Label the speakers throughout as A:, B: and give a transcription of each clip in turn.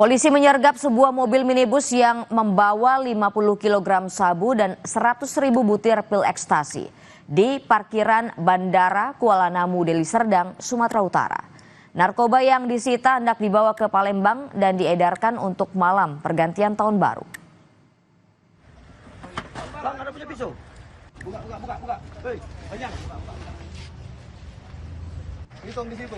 A: Polisi menyergap sebuah mobil minibus yang membawa 50 kg sabu dan 100.000 butir pil ekstasi di parkiran Bandara Kuala Namu, Deli Serdang, Sumatera Utara. Narkoba yang disita hendak dibawa ke Palembang dan diedarkan untuk malam pergantian tahun baru.
B: Bang, ada punya pisau? Buka. Hei, banyak. Hitung di situ.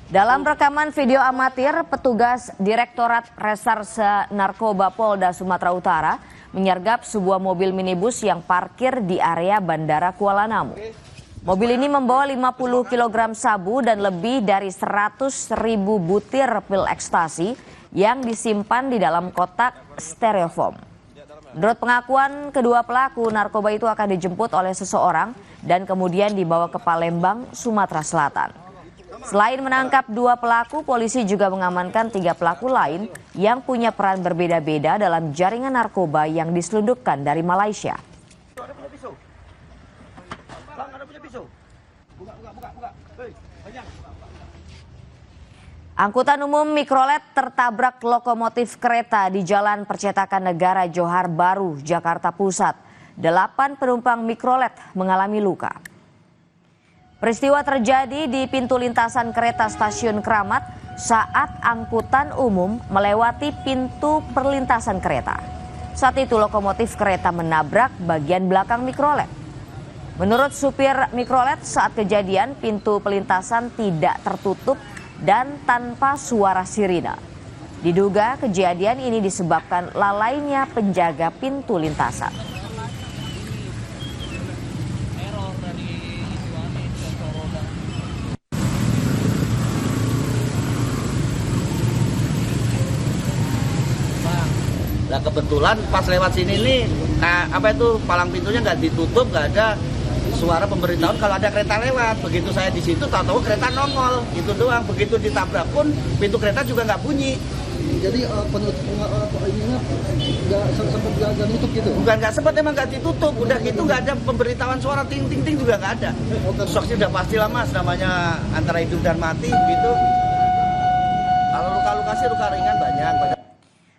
A: Dalam rekaman video amatir, petugas Direktorat Reserse Narkoba Polda Sumatera Utara menyergap sebuah mobil minibus yang parkir di area Bandara Kuala Namu. Mobil ini membawa 50 kg sabu dan lebih dari 100.000 butir pil ekstasi yang disimpan di dalam kotak styrofoam. Menurut pengakuan kedua pelaku, narkoba itu akan dijemput oleh seseorang dan kemudian dibawa ke Palembang, Sumatera Selatan. Selain menangkap dua pelaku, polisi juga mengamankan 3 pelaku lain yang punya peran berbeda-beda dalam jaringan narkoba yang diselundupkan dari Malaysia.
B: Ada punya pisau? Bang, ada punya pisau? Buka. Hei, banyak.
A: Angkutan umum mikrolet tertabrak lokomotif kereta di Jalan Percetakan Negara Johar Baru, Jakarta Pusat. 8 penumpang mikrolet mengalami luka. Peristiwa terjadi di pintu lintasan kereta stasiun Kramat saat angkutan umum melewati pintu perlintasan kereta. Saat itu lokomotif kereta menabrak bagian belakang mikrolet. Menurut supir mikrolet, saat kejadian pintu pelintasan tidak tertutup dan tanpa suara sirine. Diduga kejadian ini disebabkan lalainya penjaga pintu lintasan.
C: Nah kebetulan pas lewat sini nih, palang pintunya nggak ditutup, nggak ada suara pemberitahuan kalau ada kereta lewat. Begitu saya di situ, tahu-tahu kereta nongol, itu doang. Begitu ditabrak pun pintu kereta juga nggak bunyi.
D: Jadi ininya nggak sempat ditutup gitu?
C: Bukan nggak sempat, emang nggak ditutup. Udah gitu nggak ada pemberitahuan suara ting ting ting juga nggak ada. Shocknya udah pasti lah mas, namanya antara hidup dan mati gitu. Kalau luka-luka sih luka ringan banyak.